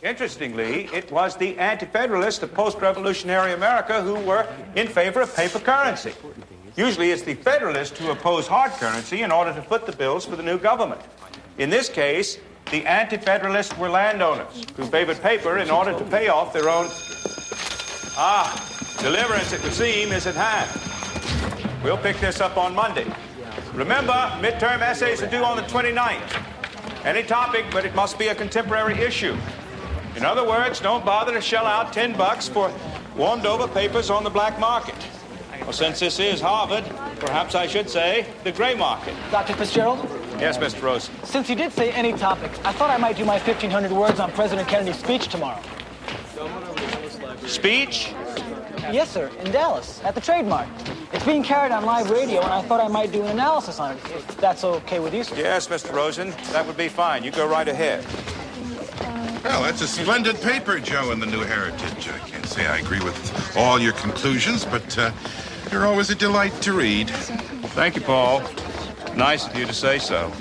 Interestingly, it was the anti-federalists of post-revolutionary America who were in favor of paper currency. Usually it's the federalists who oppose hard currency in order to foot the bills for the new government. In this case, the anti-federalists were landowners who favored paper in order to pay off their own... Deliverance, it would seem, is at hand. We'll pick this up on Monday. Remember, midterm essays are due on the 29th. Any topic, but it must be a contemporary issue. In other words, don't bother to shell out $10 for warmed-over papers on the black market. Well, since this is Harvard, perhaps I should say the gray market. Dr. Fitzgerald? Yes, Mr. Rosen. Since you did say any topic, I thought I might do my 1,500 words on President Kennedy's speech tomorrow. Speech? Yes, sir, in Dallas, at the Trademark. It's being carried on live radio, and I thought I might do an analysis on it, if that's okay with you, sir. Yes, Mr. Rosen, that would be fine. You go right ahead. Well, that's a splendid paper, Joe, in the New Heritage. I can't say I agree with all your conclusions, but you're always a delight to read. Thank you, Paul. Nice of you to say so.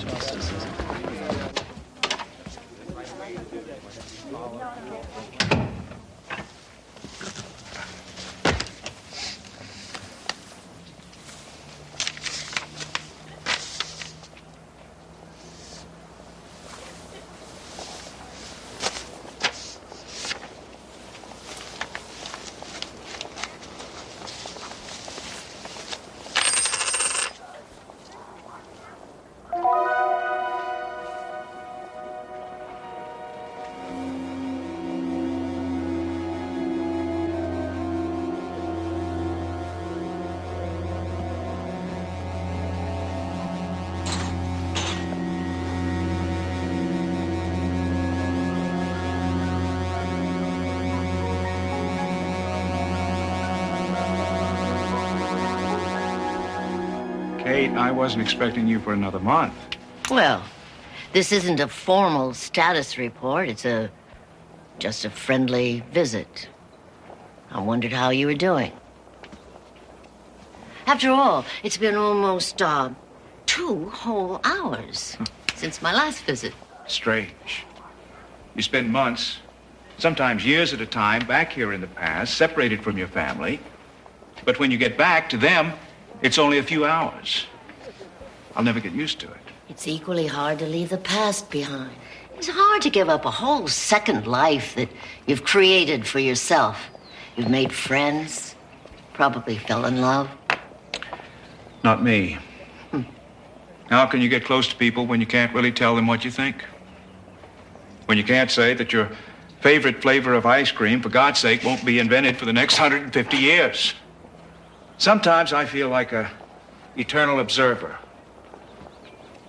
Kate, I wasn't expecting you for another month. Well, this isn't a formal status report. It's just a friendly visit. I wondered how you were doing. After all, it's been almost 2 whole hours since my last visit. Strange. You spend months, sometimes years at a time, back here in the past, separated from your family. But when you get back to them, it's only a few hours. I'll never get used to it. It's equally hard to leave the past behind. It's hard to give up a whole second life that you've created for yourself. You've made friends, probably fell in love. Not me. How can you get close to people when you can't really tell them what you think? When you can't say that your favorite flavor of ice cream, for God's sake, won't be invented for the next 150 years. Sometimes I feel like a eternal observer,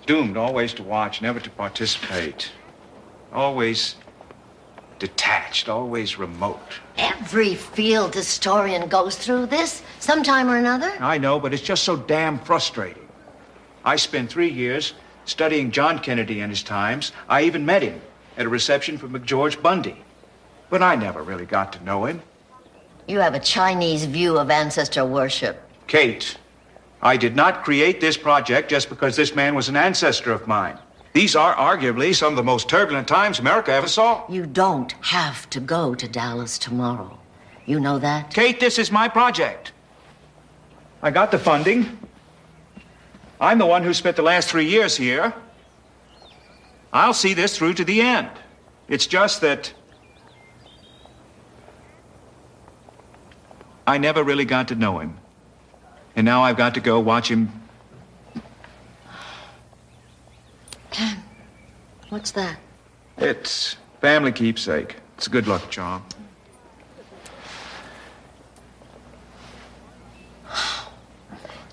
doomed always to watch, never to participate, always detached, always remote. Every field historian goes through this sometime or another. I know, but it's just so damn frustrating. I spent 3 years studying John Kennedy and his times. I even met him at a reception for McGeorge Bundy. But I never really got to know him. You have a Chinese view of ancestor worship. Kate, I did not create this project just because this man was an ancestor of mine. These are arguably some of the most turbulent times America ever saw. You don't have to go to Dallas tomorrow. You know that? Kate, this is my project. I got the funding. I'm the one who spent the last 3 years here. I'll see this through to the end. It's just that I never really got to know him. And now I've got to go watch him. Ken, what's that? It's family keepsake. It's a good luck charm.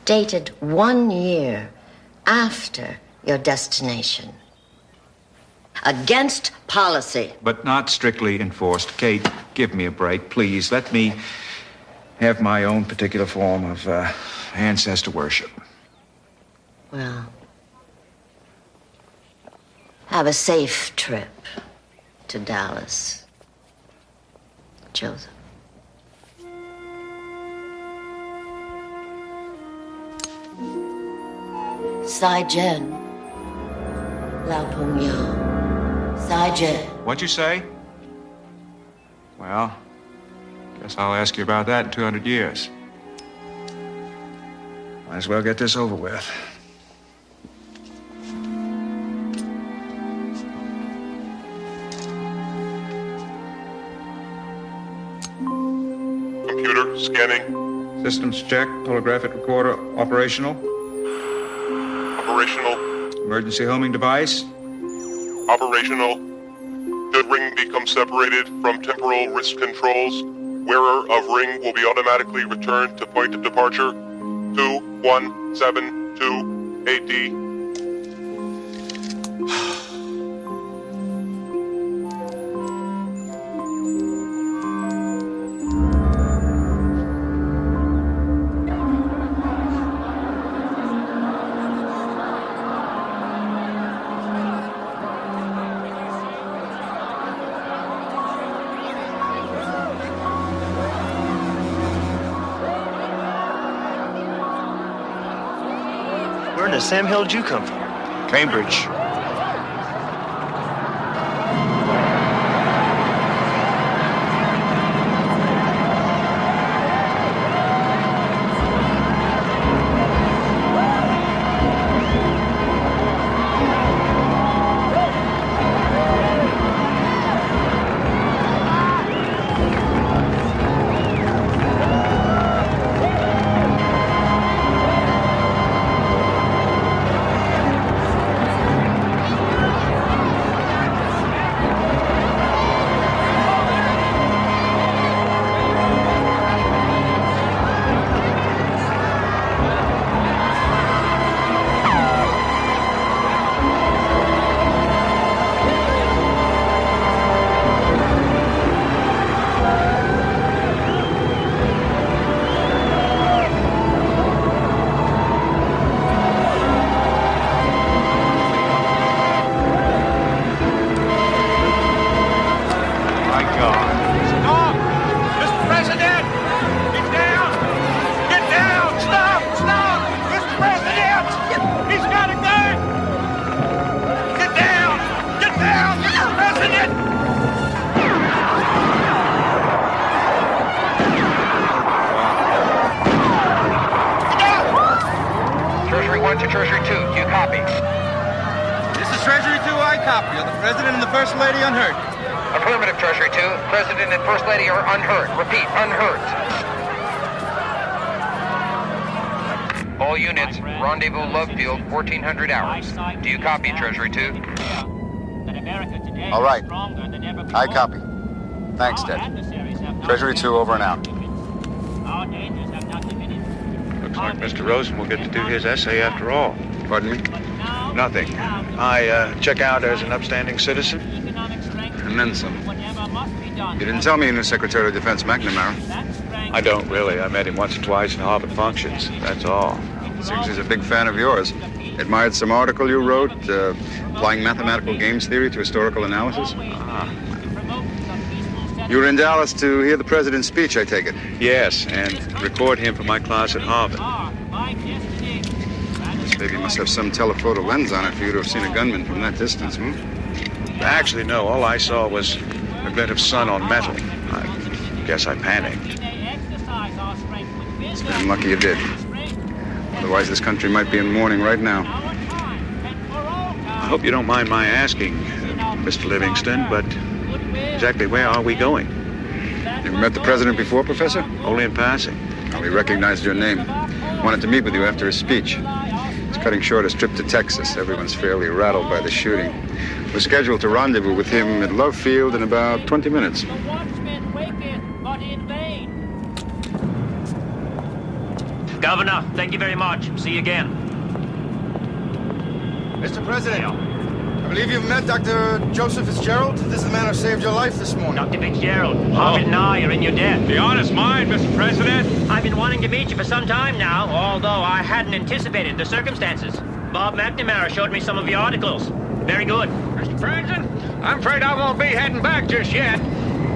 Dated 1 year after your destination. Against policy. But not strictly enforced. Kate, give me a break, please. Let me have my own particular form of ancestor worship. Well, have a safe trip to Dallas, Joseph. Sai Jen, Lao Pung Yao. Sai Jen. What'd you say? Well, guess I'll ask you about that in 200 years. Might as well get this over with. Computer scanning. Systems check. Holographic recorder operational. Operational. Emergency homing device. Operational. Should ring become separated from temporal wrist controls, wearer of ring will be automatically returned to point of departure. 2172 AD. Where in the Sam Hill did you come from? Cambridge. To Treasury 2, do you copy? This is Treasury 2, I copy. Are the President and the First Lady unhurt? Affirmative, Treasury 2. President and First Lady are unhurt. Repeat, unhurt. All units, rendezvous Love Field, 1400 hours. Do you copy, Treasury 2? All right. I copy. Thanks, Ted. Treasury 2 over and out. Looks like Mr. Rosen will get to do his essay after all. Pardon me? Nothing. I check out as an upstanding citizen. And then some. You didn't tell me you knew Secretary of Defense McNamara. I don't really. I met him once or twice in Harvard functions. That's all. Seems he's a big fan of yours. Admired some article you wrote, applying mathematical games theory to historical analysis. You were in Dallas to hear the president's speech, I take it. Yes, and record him for my class at Harvard. This baby must have some telephoto lens on it for you to have seen a gunman from that distance, Actually, no. All I saw was a glint of sun on metal. I guess I panicked. It's damn lucky you did. Otherwise, this country might be in mourning right now. I hope you don't mind my asking, Mr. Livingston, but exactly where are we going? You've met the president before, Professor? Only in passing. Oh, he recognized your name. Wanted to meet with you after his speech. He's cutting short his trip to Texas. Everyone's fairly rattled by the shooting. We're scheduled to rendezvous with him at Love Field in about 20 minutes. Governor, thank you very much. See you again. Mr. President, I believe you've met Dr. Joseph Fitzgerald. This is the man who saved your life this morning. Dr. Fitzgerald, Harvard and I are in your debt. The honor's mine, Mr. President. I've been wanting to meet you for some time now, although I hadn't anticipated the circumstances. Bob McNamara showed me some of your articles. Very good. Mr. President, I'm afraid I won't be heading back just yet.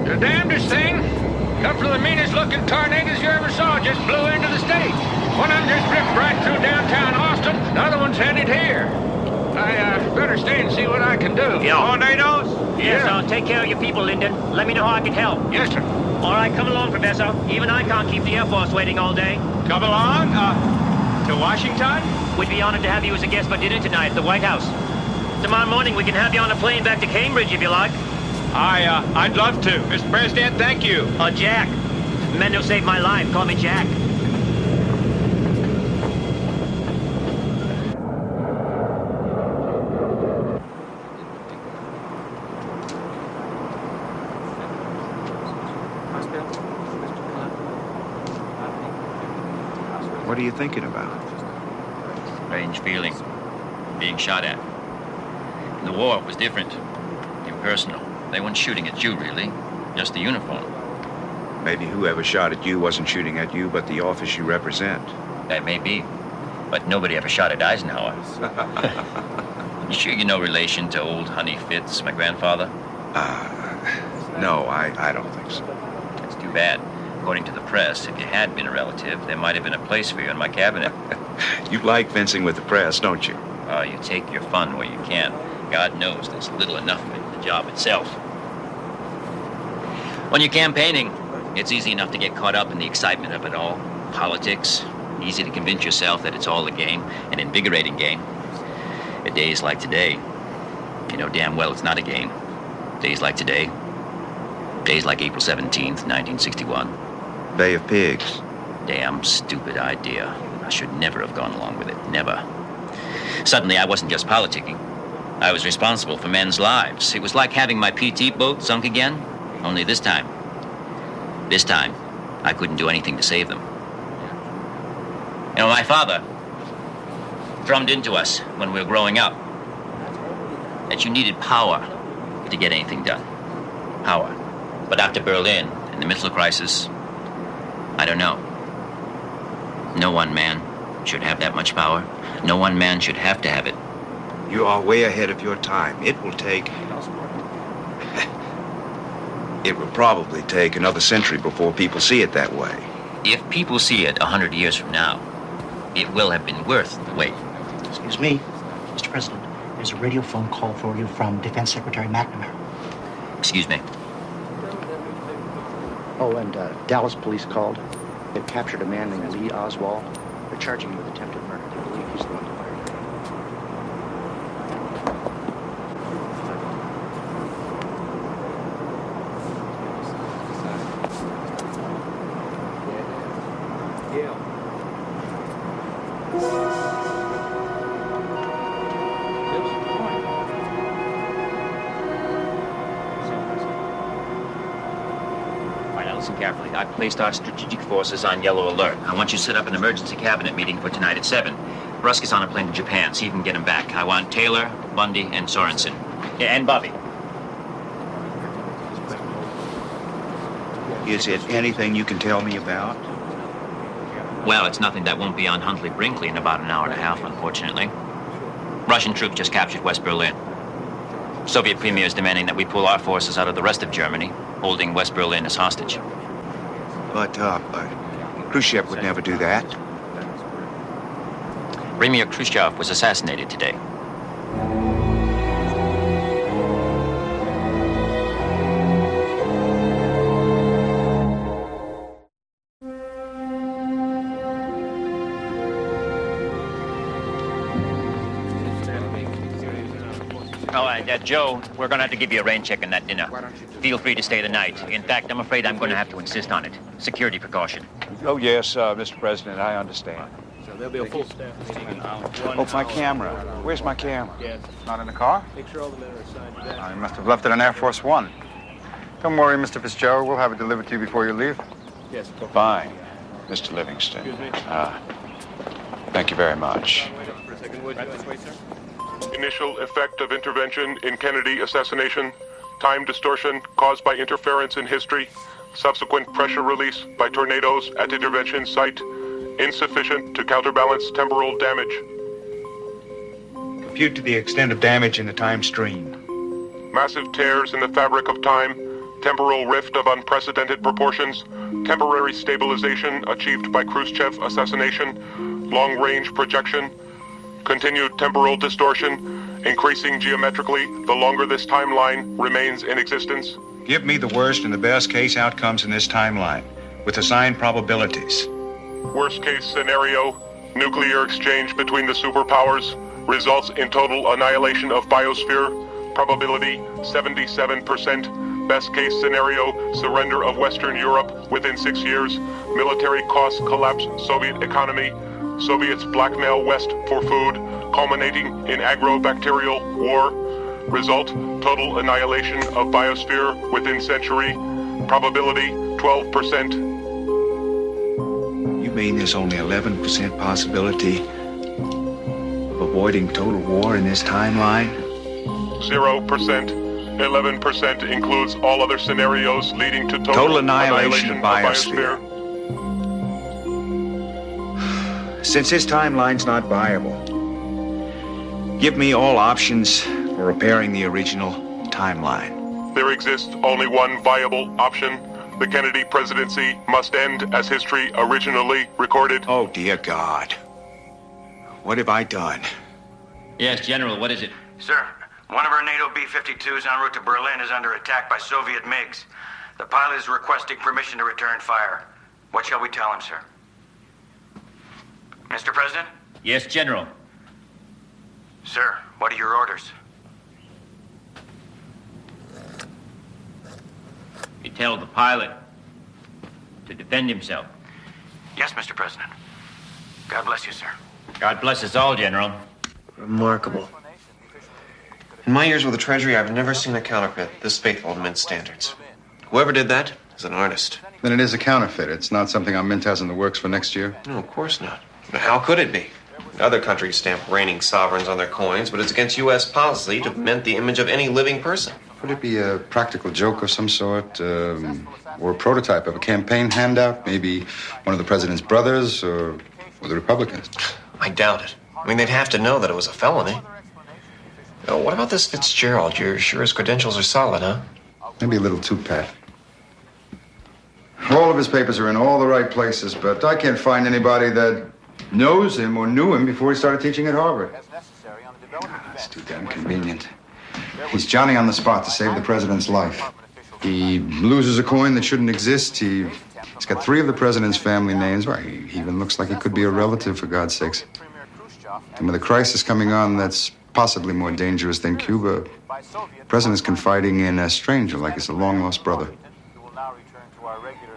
The damnedest thing, a couple of the meanest-looking tornadoes you ever saw just blew into the state. One of them just ripped right through downtown Austin, the other one's headed here. I better stay and see what I can do. Yeah. Tornadoes? Yes, Yeah. I'll take care of your people, Lyndon. Let me know how I can help. Yes, sir. All right, come along, Professor. Even I can't keep the Air Force waiting all day. Come along, to Washington? We'd be honored to have you as a guest for dinner tonight at the White House. Tomorrow morning, we can have you on a plane back to Cambridge, if you like. I'd love to. Mr. President, thank you. Jack. Men who saved my life call me Jack. What are you thinking about? Strange feeling. Being shot at. In the war, it was different. Impersonal. They weren't shooting at you, really. Just the uniform. Maybe whoever shot at you wasn't shooting at you, but the office you represent. That may be. But nobody ever shot at Eisenhower. You sure you're no relation to old Honey Fitz, my grandfather? No, I don't think so. That's too bad. According to the press, if you had been a relative, there might have been a place for you in my cabinet. You like fencing with the press, don't you? You take your fun where you can. God knows there's little enough of it in the job itself. When you're campaigning, it's easy enough to get caught up in the excitement of it all. Politics, easy to convince yourself that it's all a game, an invigorating game. At days like today, you know damn well it's not a game. Days like today, days like April 17th, 1961. Bay of Pigs. Damn stupid idea. I should never have gone along with it, never. Suddenly, I wasn't just politicking. I was responsible for men's lives. It was like having my PT boat sunk again, only this time, I couldn't do anything to save them. You know, my father drummed into us when we were growing up that you needed power to get anything done. Power. But after Berlin and the missile crisis, I don't know. No one man should have that much power. No one man should have to have it. You are way ahead of your time. It will probably take another century before people see it that way. If people see it 100 years from now, it will have been worth the wait. Excuse me, Mr. President. There's a radio phone call for you from Defense Secretary McNamara. Excuse me. Oh, and Dallas police called. They've captured a man named Lee Oswald. They're charging him with attempted murder. They believe he's the one who fired. Carefully. I've placed our strategic forces on yellow alert. I want you to set up an emergency cabinet meeting for tonight at 7. Rusk is on a plane to Japan. See if you can get him back. I want Taylor, Bundy, and Sorensen. Yeah, and Bobby. Is it anything you can tell me about? Well, it's nothing that won't be on Huntley Brinkley in about an hour and a half, unfortunately. Russian troops just captured West Berlin. Soviet premier is demanding that we pull our forces out of the rest of Germany, holding West Berlin as hostage. But, Khrushchev would never do that. Premier Khrushchev was assassinated today. Joe, we're going to have to give you a rain check on that dinner. Feel free to stay the night. In fact, I'm afraid I'm going to have to insist on it. Security precaution. Oh, yes, Mr. President, I understand. So there'll be a full staff meeting. Oh, my camera. Where's my camera? Yeah. Not in the car? Make sure all the men are assigned to that. I must have left it on Air Force One. Don't worry, Mr. Fitzgerald. We'll have it delivered to you before you leave. Yes. Fine, Mr. Livingston. Excuse me. Thank you very much. Right this way, sir. Initial effect of intervention in Kennedy assassination. Time distortion caused by interference in history. Subsequent pressure release by tornadoes at intervention site. Insufficient to counterbalance temporal damage. Compute to the extent of damage in the time stream. Massive tears in the fabric of time. Temporal rift of unprecedented proportions. Temporary stabilization achieved by Khrushchev assassination. Long-range projection. Continued temporal distortion. increasing geometrically the longer this timeline remains in existence? Give me the worst and the best case outcomes in this timeline, with assigned probabilities. Worst case scenario, nuclear exchange between the superpowers results in total annihilation of biosphere. Probability 77%. Best case scenario, surrender of Western Europe within 6 years. Military costs collapse Soviet economy. Soviets blackmail West for food, culminating in agrobacterial war. Result, total annihilation of biosphere within century. Probability 12%. You mean there's only 11% possibility of avoiding total war in this timeline? 0%. 11% includes all other scenarios leading to total annihilation of biosphere. Since this timeline's not viable, give me all options for repairing the original timeline. There exists only one viable option. The Kennedy presidency must end as history originally recorded. Oh, dear God. What have I done? Yes, General, what is it? Sir, one of our NATO B-52s en route to Berlin is under attack by Soviet MiGs. The pilot is requesting permission to return fire. What shall we tell him, sir? Mr. President? Yes, General. Sir, what are your orders? You tell the pilot to defend himself. Yes, Mr. President. God bless you, sir. God bless us all, General. Remarkable. In my years with the Treasury, I've never seen a counterfeit this faithful to Mint standards. Whoever did that is an artist. Then it is a counterfeit. It's not something our Mint has in the works for next year? No, of course not. But how could it be? Other countries stamp reigning sovereigns on their coins, but it's against U.S. policy to mint the image of any living person. Could it be a practical joke of some sort? Or a prototype of a campaign handout? Maybe one of the president's brothers or the Republicans? I doubt it. I mean, they'd have to know that it was a felony. Oh, what about this Fitzgerald? You're sure his credentials are solid, huh? Maybe a little too pat. All of his papers are in all the right places, but I can't find anybody that knows him or knew him before he started teaching at Harvard. It's too damn convenient. He's Johnny on the spot to save the president's life. He loses a coin that shouldn't exist. He's got 3 of the president's family names. Well, he even looks like he could be a relative, for God's sakes. And with a crisis coming on that's possibly more dangerous than Cuba, the president's confiding in a stranger like he's a long-lost brother.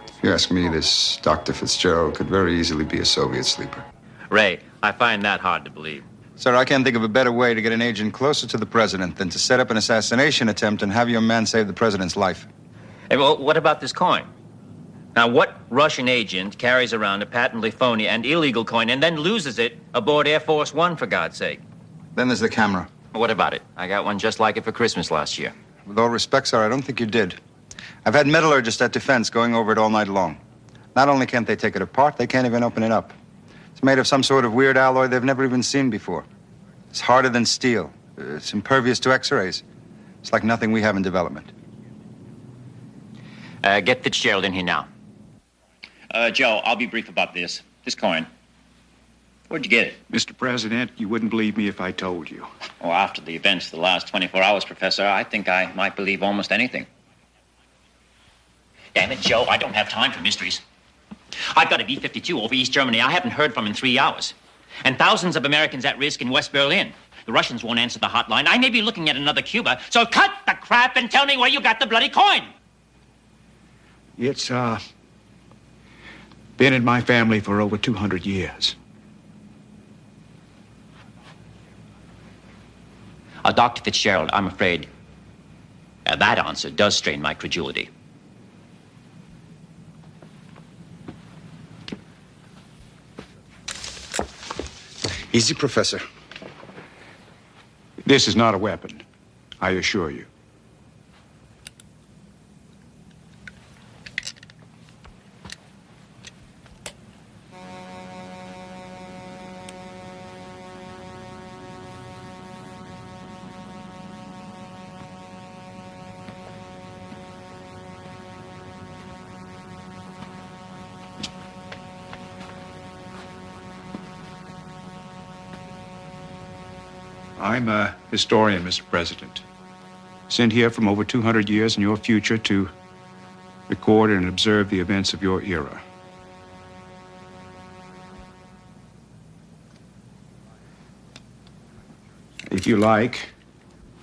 If you ask me, this Dr. Fitzgerald could very easily be a Soviet sleeper. Ray, I find that hard to believe. Sir, I can't think of a better way to get an agent closer to the president than to set up an assassination attempt and have your man save the president's life. Hey, well, what about this coin? Now, what Russian agent carries around a patently phony and illegal coin and then loses it aboard Air Force One, for God's sake? Then there's the camera. What about it? I got one just like it for Christmas last year. With all respect, sir, I don't think you did. I've had metallurgists at Defense going over it all night long. Not only can't they take it apart, they can't even open it up. It's made of some sort of weird alloy they've never even seen before. It's harder than steel. It's impervious to X-rays. It's like nothing we have in development. Get Fitzgerald in here now. Joe, I'll be brief about this. This coin. Where'd you get it? Mr. President, you wouldn't believe me if I told you. Oh, after the events of the last 24 hours, Professor, I think I might believe almost anything. Damn it, Joe, I don't have time for mysteries. I've got a B-52 over East Germany I haven't heard from in 3 hours. And thousands of Americans at risk in West Berlin. The Russians won't answer the hotline. I may be looking at another Cuba, so cut the crap and tell me where you got the bloody coin. It's, been in my family for over 200 years. Dr. Fitzgerald, I'm afraid that answer does strain my credulity. Easy, Professor. This is not a weapon, I assure you. I'm a historian, Mr. President. Sent here from over 200 years in your future to record and observe the events of your era. If you like,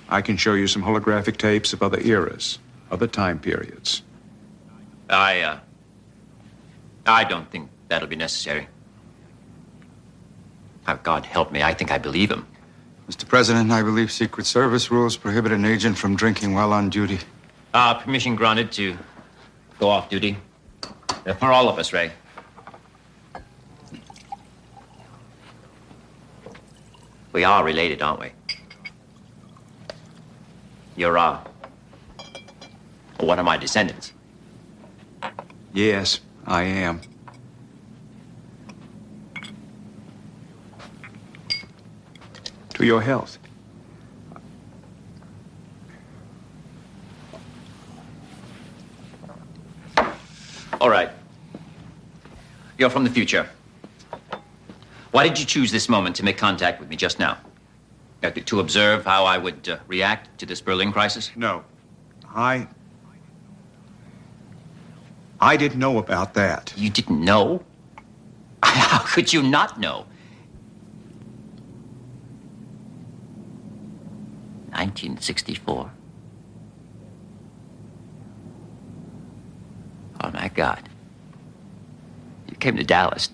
I can show you some holographic tapes of other eras, other time periods. I don't think that'll be necessary. Oh, God help me, I think I believe him. Mr. President, I believe Secret Service rules prohibit an agent from drinking while on duty. Permission granted to go off duty. For all of us, Ray. We are related, aren't we? You're, one of my descendants. Yes, I am. To your health. All right. You're from the future. Why did you choose this moment to make contact with me just now? To observe how I would react to this Berlin crisis? No. I didn't know about that. You didn't know? How could you not know? 1964. Oh, my God. You came to Dallas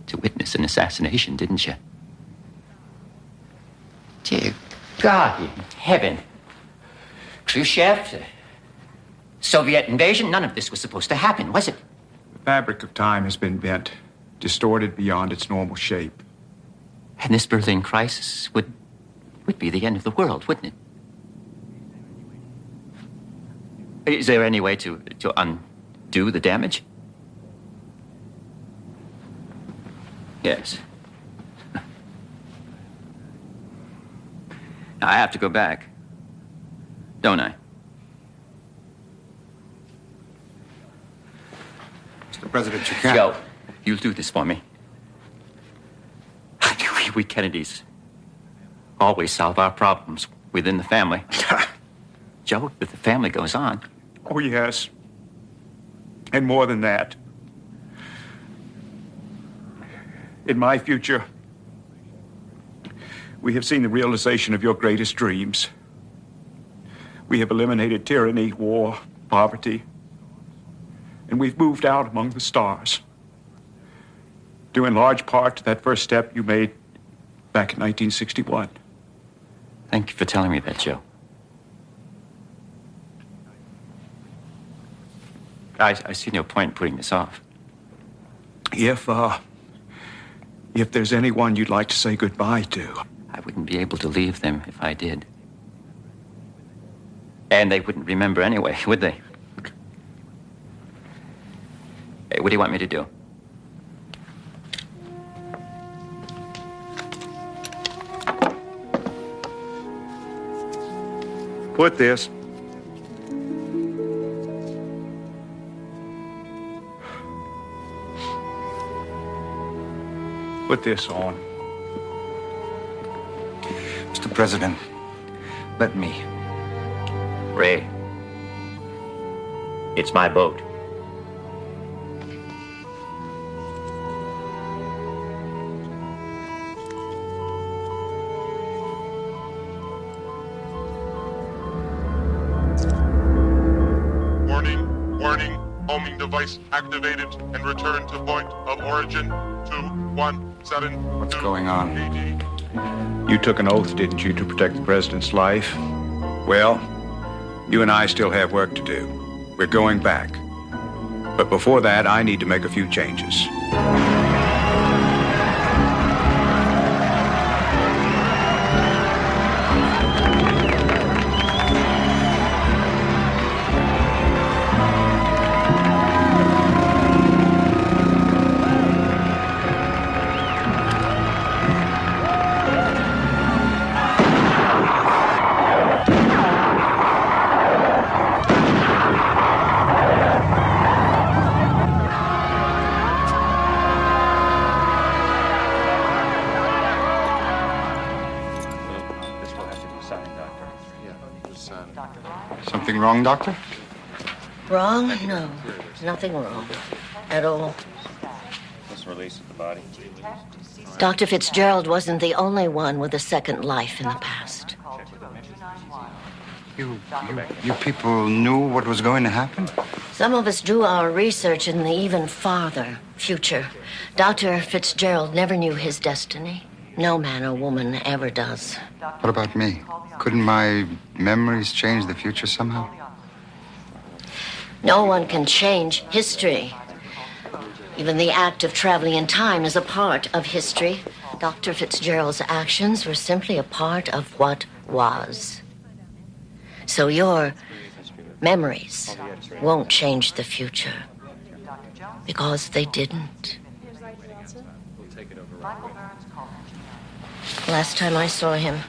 to witness an assassination, didn't you? Dear God in heaven. Khrushchev, Soviet invasion, none of this was supposed to happen, was it? The fabric of time has been bent, distorted beyond its normal shape. And this Berlin crisis would be the end of the world, wouldn't it? Is there any way to undo the damage? Yes. I have to go back, don't I? Mr. President, you can't. Joe, you'll do this for me. We Kennedys always solve our problems within the family. Joe, if the family goes on. Oh, yes. And more than that. In my future, we have seen the realization of your greatest dreams. We have eliminated tyranny, war, poverty, and we've moved out among the stars. Due in large part to that first step you made back in 1961. Thank you for telling me that, Joe. I see no point in putting this off. If there's anyone you'd like to say goodbye to. I wouldn't be able to leave them if I did. And they wouldn't remember anyway, would they? Hey, what do you want me to do? Put this. Put this on. Mr. President, let me. Ray, it's my boat. Warning, homing device activated and return to point of origin 217. What's going on? You took an oath, didn't you, to protect the president's life? Well, you and I still have work to do. We're going back. But before that, I need to make a few changes. Something wrong, Doctor? Wrong? No, nothing wrong at all. This release of the body. Dr. Fitzgerald wasn't the only one with a second life in the past. You people knew what was going to happen? Some of us drew our research in the even farther future. Dr. Fitzgerald never knew his destiny. No man or woman ever does. What about me? Couldn't my memories change the future somehow? No one can change history. Even the act of traveling in time is a part of history. Dr. Fitzgerald's actions were simply a part of what was. So your memories won't change the future, because they didn't. Last time I saw him,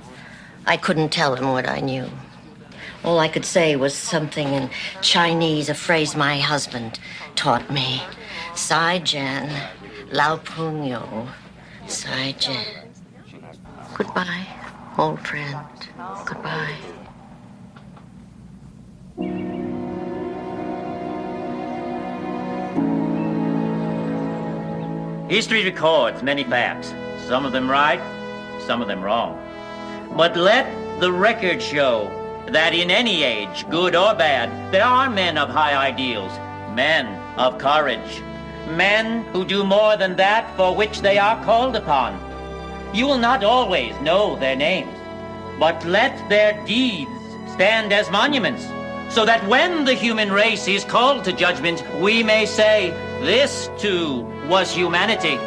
I couldn't tell him what I knew. All I could say was something in Chinese, a phrase my husband taught me. Sai Jen, Lao Punyo, Sai Jen. Goodbye, old friend. Goodbye. History records many facts, some of them right, some of them wrong. But let the record show that in any age, good or bad, there are men of high ideals, men of courage, men who do more than that for which they are called upon. You will not always know their names, but let their deeds stand as monuments, so that when the human race is called to judgment, we may say, this too was humanity.